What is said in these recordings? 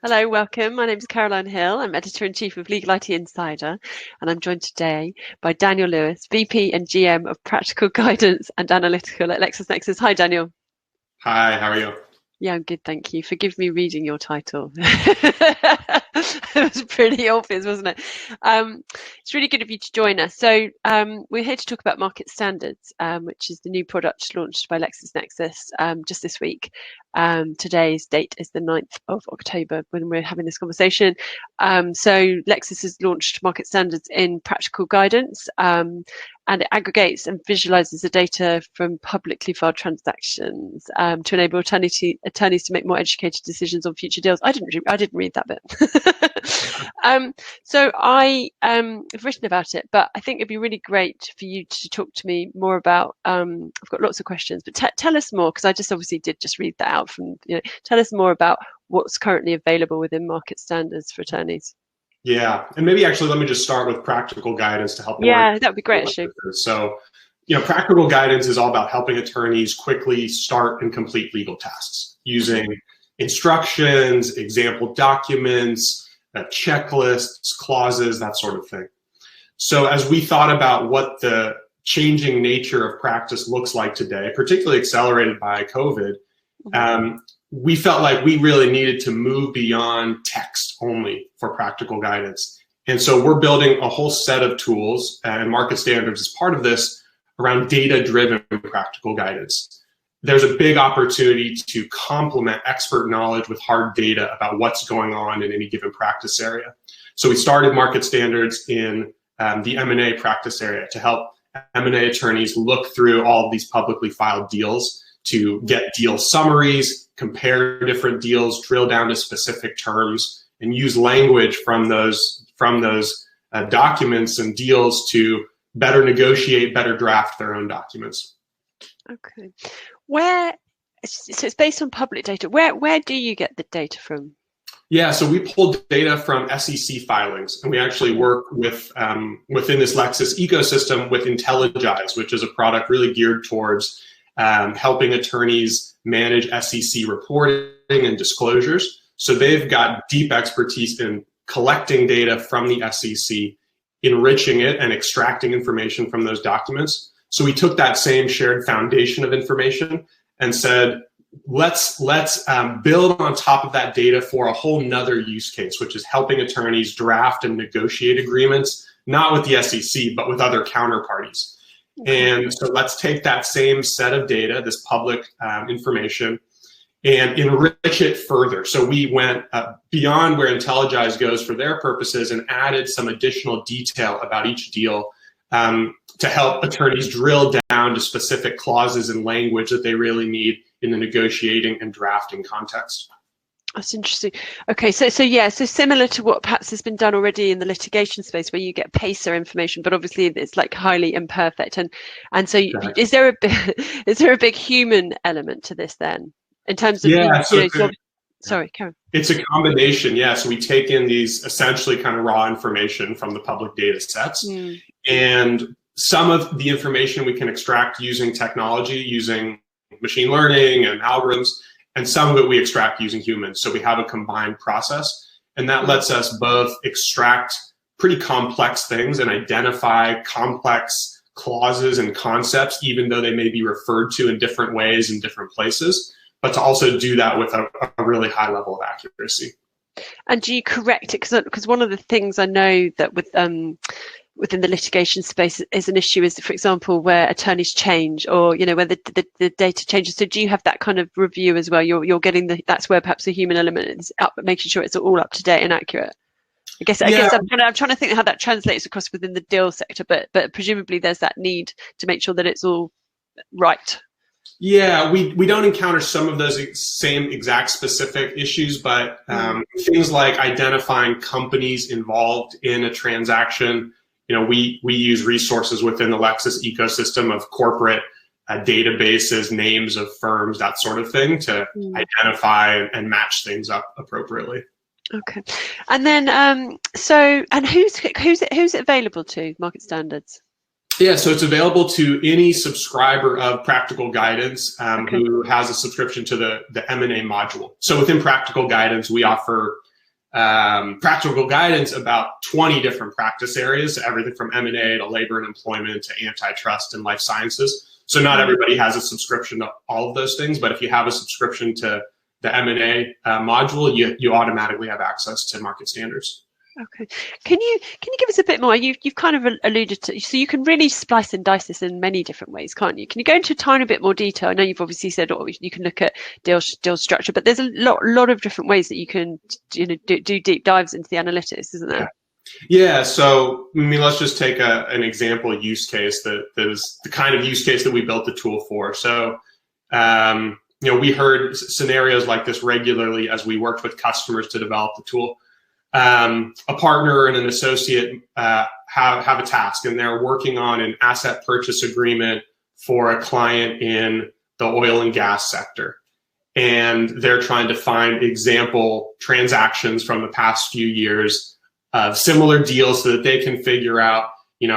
Hello, welcome. My name is Caroline Hill. I'm Editor-in-Chief of Legal IT Insider, and I'm joined today by Daniel Lewis, VP and GM of Practical Guidance and Analytical at LexisNexis. Hi, Daniel. Hi, how are you? Yeah, I'm good, thank you. Forgive me reading your title. It was pretty obvious, wasn't it? It's really good of you to join us. So we're here to talk about market standards, which is the new product launched by LexisNexis just this week. Today's date is the 9th of October when we're having this conversation. So Lexis has launched market standards in practical guidance, and it aggregates and visualizes the data from publicly filed transactions to enable attorneys to make more educated decisions on future deals. I didn't read that bit. So I have written about it, but I think it'd be really great for you to talk to me more about. I've got lots of questions, but tell us more, because I just obviously did just read that out from. Tell us more about what's currently available within market standards for attorneys. Yeah, and maybe actually let me just start with practical guidance to help. Yeah, that would be great, actually. So, practical guidance is all about helping attorneys quickly start and complete legal tasks using instructions, example documents, checklists, clauses, that sort of thing. So as we thought about what the changing nature of practice looks like today, particularly accelerated by COVID, we felt like we really needed to move beyond text only for practical guidance. And so we're building a whole set of tools, and market standards as part of this, around data-driven practical guidance. There's a big opportunity to complement expert knowledge with hard data about what's going on in any given practice area. So we started market standards in the M&A practice area to help M&A attorneys look through all of these publicly filed deals to get deal summaries, compare different deals, drill down to specific terms, and use language from those documents and deals to better negotiate, better draft their own documents. Okay. So it's based on public data. Where do you get the data from? Yeah, so we pulled data from SEC filings, and we actually work with within this Lexis ecosystem with Intelligize, which is a product really geared towards helping attorneys manage SEC reporting and disclosures. So they've got deep expertise in collecting data from the SEC, enriching it, and extracting information from those documents. So we took that same shared foundation of information and said, let's build on top of that data for a whole nother use case, which is helping attorneys draft and negotiate agreements, not with the SEC, but with other counterparties. And so let's take that same set of data, this public information, and enrich it further. So we went beyond where Intelligize goes for their purposes and added some additional detail about each deal to help attorneys drill down to specific clauses and language that they really need in the negotiating and drafting context. That's interesting. Okay, so similar to what perhaps has been done already in the litigation space, where you get PACER information, but obviously it's like highly imperfect. And so exactly. Is there a big human element to this then, in terms of sorry, Karen. It's a combination, yeah. So we take in these essentially kind of raw information from the public data sets, and some of the information we can extract using technology, using machine learning and algorithms, and some of it we extract using humans. So we have a combined process, and that lets us both extract pretty complex things and identify complex clauses and concepts, even though they may be referred to in different ways in different places, but to also do that with a really high level of accuracy. And do you correct it? Because one of the things I know that within the litigation space is an issue is, for example, where attorneys change, or where the data changes. So do you have that kind of review as well? You're getting that's where perhaps the human element is up, making sure it's all up to date and accurate. I guess I'm trying to think how that translates across within the deal sector, but presumably there's that need to make sure that it's all right. Yeah, we don't encounter some of those same exact specific issues, but things like identifying companies involved in a transaction. We use resources within the Lexis ecosystem of corporate databases, names of firms, that sort of thing, to identify and match things up appropriately. Okay, and then who's it available to, market standards? Yeah, so it's available to any subscriber of Practical Guidance who has a subscription to the M&A module. So within Practical Guidance, we offer practical guidance about 20 different practice areas, everything from M&A to labor and employment to antitrust and life sciences. So not everybody has a subscription to all of those things, but if you have a subscription to the M&A module, you automatically have access to market standards. Okay. Can you give us a bit more? You've kind of alluded to, so you can really splice and dice this in many different ways, can't you? Can you go into a tiny bit more detail? I know you've obviously said you can look at deal structure, but there's a lot of different ways that you can do deep dives into the analytics, isn't there? Yeah. So I mean, let's just take an example use case that is the kind of use case that we built the tool for. So we heard scenarios like this regularly as we worked with customers to develop the tool. A partner and an associate have a task, and they're working on an asset purchase agreement for a client in the oil and gas sector. And they're trying to find example transactions from the past few years of similar deals so that they can figure out,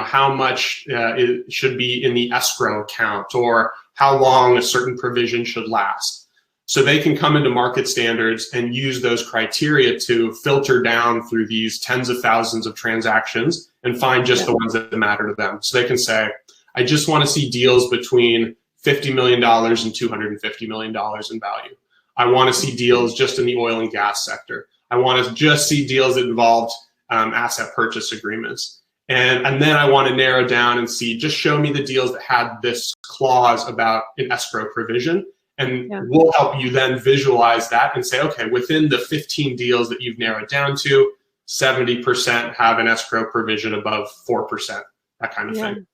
how much it should be in the escrow account or how long a certain provision should last. So they can come into market standards and use those criteria to filter down through these tens of thousands of transactions and find just the ones that matter to them. So they can say, I just want to see deals between $50 million and $250 million in value. I want to see deals just in the oil and gas sector. I want to just see deals that involved asset purchase agreements. And then I want to narrow down and see, just show me the deals that had this clause about an escrow provision. And we'll help you then visualize that and say, okay, within the 15 deals that you've narrowed down to, 70% have an escrow provision above 4%, that kind of thing.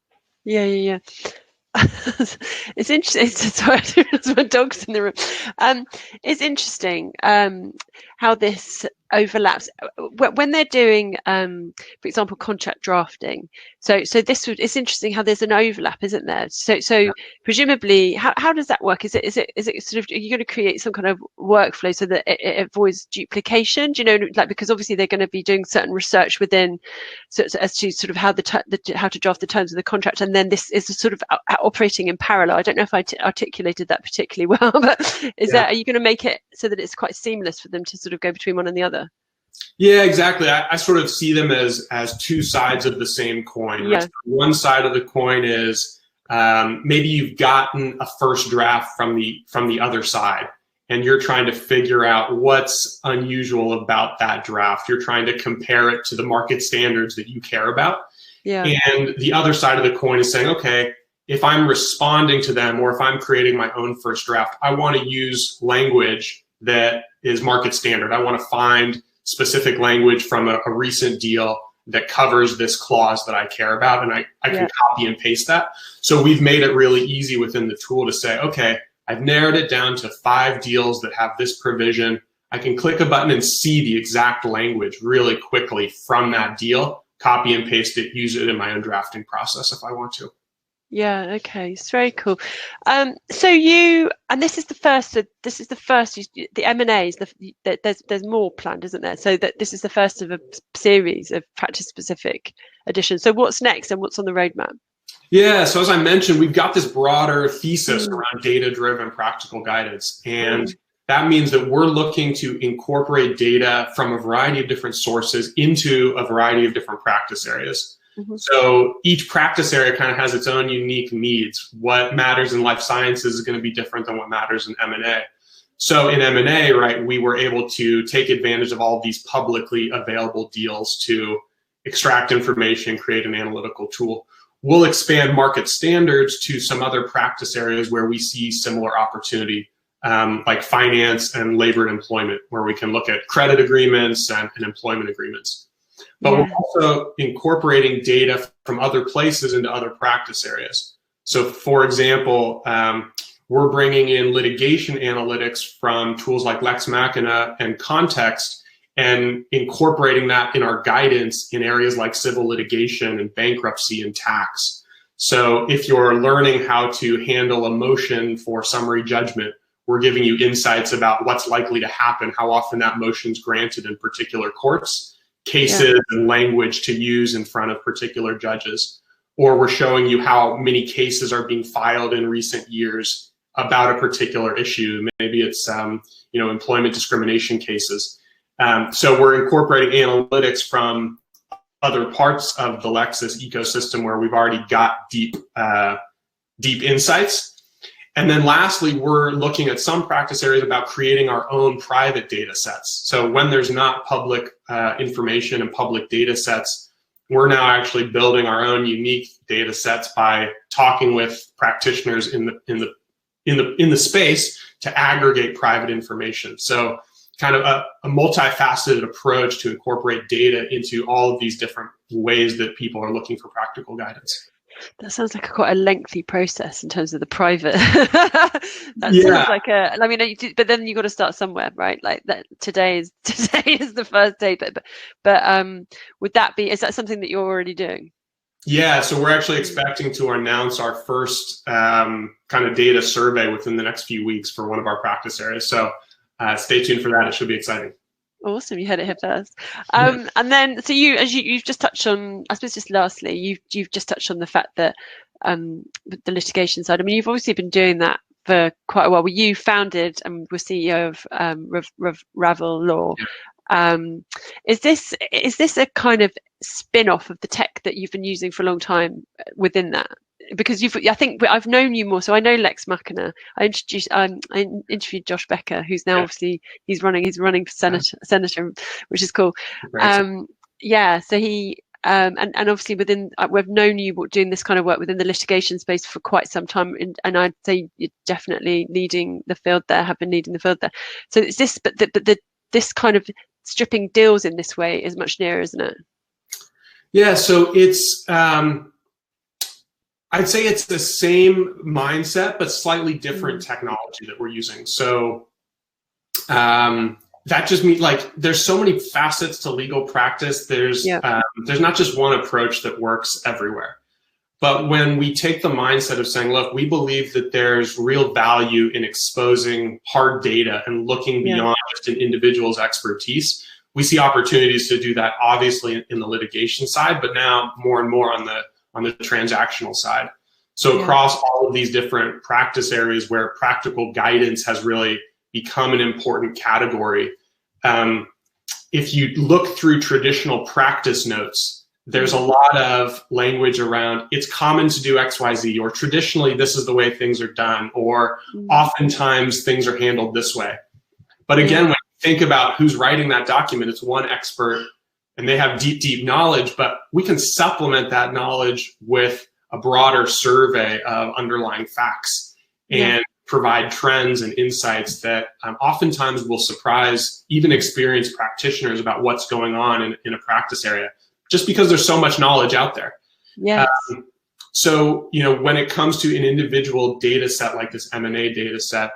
Yeah. It's interesting. Sorry, there's my dog's in the room. It's interesting how this overlaps when they're doing, for example, contract drafting. So it's interesting how there's an overlap, isn't there? So presumably, how does that work? Is it sort of, are you going to create some kind of workflow so that it avoids duplication? Do you know, like, because obviously they're going to be doing certain research within, so as to sort of how how to draft the terms of the contract, and then this is sort of operating in parallel. I don't know if I articulated that particularly well, but are you going to make it so that it's quite seamless for them to sort of go between one and the other? Yeah, exactly. I sort of see them as two sides of the same coin. Right? So one side of the coin is maybe you've gotten a first draft from the other side, and you're trying to figure out what's unusual about that draft. You're trying to compare it to the market standards that you care about. Yeah. And the other side of the coin is saying, okay, if I'm responding to them or if I'm creating my own first draft, I want to use language that is market standard. I want to find specific language from a recent deal that covers this clause that I care about, and I can copy and paste that. So we've made it really easy within the tool to say, okay, I've narrowed it down to 5 deals that have this provision. I can click a button and see the exact language really quickly from that deal, copy and paste it, use it in my own drafting process if I want to. Yeah. Okay. It's very cool. So this is the first. The M&As. There's more planned, isn't there? So that this is the first of a series of practice-specific editions. So what's next, and what's on the roadmap? Yeah. So as I mentioned, we've got this broader thesis around data-driven practical guidance, and that means that we're looking to incorporate data from a variety of different sources into a variety of different practice areas. So each practice area kind of has its own unique needs. What matters in life sciences is going to be different than what matters in M&A. So in M&A, right, we were able to take advantage of all of these publicly available deals to extract information, create an analytical tool. We'll expand market standards to some other practice areas where we see similar opportunity, like finance and labor and employment, where we can look at credit agreements and employment agreements. But we're also incorporating data from other places into other practice areas. So for example, we're bringing in litigation analytics from tools like Lex Machina and Context and incorporating that in our guidance in areas like civil litigation and bankruptcy and tax. So if you're learning how to handle a motion for summary judgment, we're giving you insights about what's likely to happen, how often that motion's granted in particular courts, cases and language to use in front of particular judges. Or we're showing you how many cases are being filed in recent years about a particular issue. Maybe it's employment discrimination cases. So we're incorporating analytics from other parts of the Lexis ecosystem where we've already got deep insights. And then lastly, we're looking at some practice areas about creating our own private data sets. So when there's not public information and public data sets, we're now actually building our own unique data sets by talking with practitioners in the space to aggregate private information. So kind of a multifaceted approach to incorporate data into all of these different ways that people are looking for practical guidance. That sounds like quite a lengthy process in terms of the private. Sounds like I mean, but then you got to start somewhere, right? Like that today is the first day, but would that be, is that something that you're already doing? Yeah, so we're actually expecting to announce our first kind of data survey within the next few weeks for one of our practice areas. So stay tuned for that. It should be exciting. Awesome, you heard it here first. And then, so you've just touched on, I suppose, just lastly, you've just touched on the fact that with the litigation side. I mean, you've obviously been doing that for quite a while. You founded and were CEO of Ravel Law. Is this a kind of spin-off of the tech that you've been using for a long time within that? Because I think I've known you more, so I know Lex Machina. I interviewed Josh Becker, who's now obviously he's running for senator, which is cool. So he and obviously we've known you doing this kind of work within the litigation space for quite some time, and I'd say you're definitely leading the field there. Have been leading the field there. So it's this, but this kind of stripping deals in this way is much nearer, isn't it? Yeah. So it's. I'd say it's the same mindset, but slightly different technology that we're using. So that just means like there's so many facets to legal practice. There's not just one approach that works everywhere. But when we take the mindset of saying, look, we believe that there's real value in exposing hard data and looking beyond just an individual's expertise, we see opportunities to do that obviously in the litigation side, but now more and more on the transactional side. So across all of these different practice areas where practical guidance has really become an important category, if you look through traditional practice notes, there's a lot of language around it's common to do XYZ, or traditionally this is the way things are done, or oftentimes things are handled this way. But again, when you think about who's writing that document, it's one expert and they have deep knowledge, but we can supplement that knowledge with a broader survey of underlying facts and provide trends and insights that oftentimes will surprise even experienced practitioners about what's going on in a practice area, just because there's so much knowledge out there. Yes. So, when it comes to an individual data set like this M&A data set,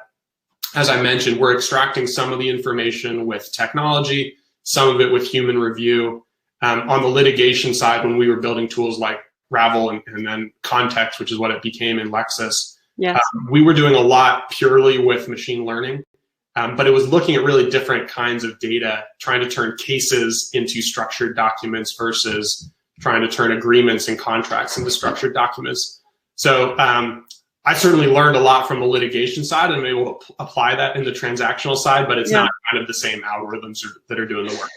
as I mentioned, we're extracting some of the information with technology, some of it with human review. On the litigation side, when we were building tools like Ravel and then Context, which is what it became in Lexis, we were doing a lot purely with machine learning, but it was looking at really different kinds of data, trying to turn cases into structured documents versus trying to turn agreements and contracts into structured documents. So I certainly learned a lot from the litigation side and I'm able to apply that in the transactional side, but it's not kind of the same algorithms that are doing the work.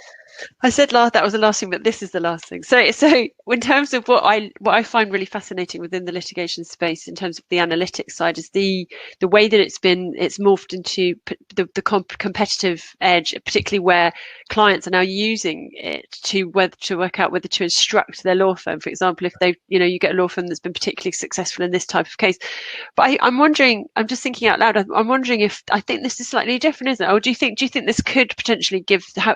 I said that was the last thing, but this is the last thing. So in terms of what I find really fascinating within the litigation space, in terms of the analytics side, is the way that it's morphed into the competitive edge, particularly where clients are now using it to work out whether to instruct their law firm. For example, if they, you get a law firm that's been particularly successful in this type of case. But I'm wondering, I'm just thinking out loud, I'm wondering if, I think this is slightly different, isn't it? Or do you think this could potentially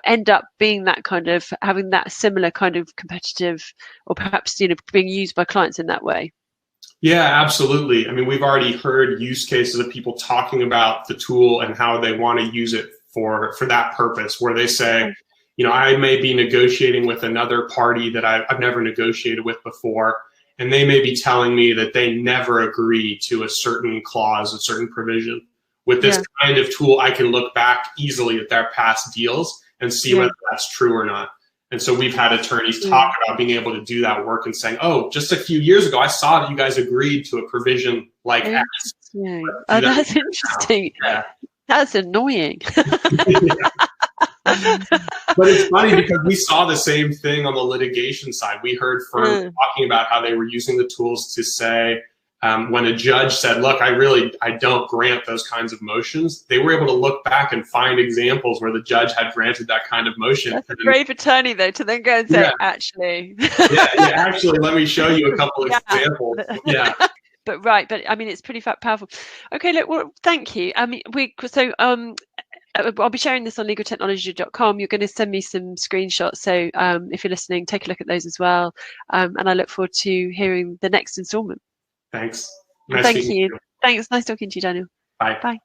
end up being that kind of, having that similar kind of competitive, or perhaps being used by clients in that way? Yeah, absolutely. I mean, we've already heard use cases of people talking about the tool and how they want to use it for that purpose, where they say, I may be negotiating with another party that I've never negotiated with before, and they may be telling me that they never agree to a certain clause, a certain provision. With this kind of tool, I can look back easily at their past deals and see whether that's true or not. And so we've had attorneys talk about being able to do that work and saying, oh, just a few years ago, I saw that you guys agreed to a provision like X. Oh, that's interesting. Yeah. That's annoying. But it's funny because we saw the same thing on the litigation side. We heard firms talking about how they were using the tools to say, when a judge said, look, I don't grant those kinds of motions, they were able to look back and find examples where the judge had granted that kind of motion. That's a brave attorney, though, to then go and say, actually. Actually, let me show you a couple of examples. Yeah. But I mean, it's pretty powerful. Okay, look, well, thank you. I mean, I'll be sharing this on legaltechnology.com. You're going to send me some screenshots. So if you're listening, take a look at those as well. And I look forward to hearing the next installment. Thanks. Thank you. Thanks. Nice talking to you, Daniel. Bye. Bye.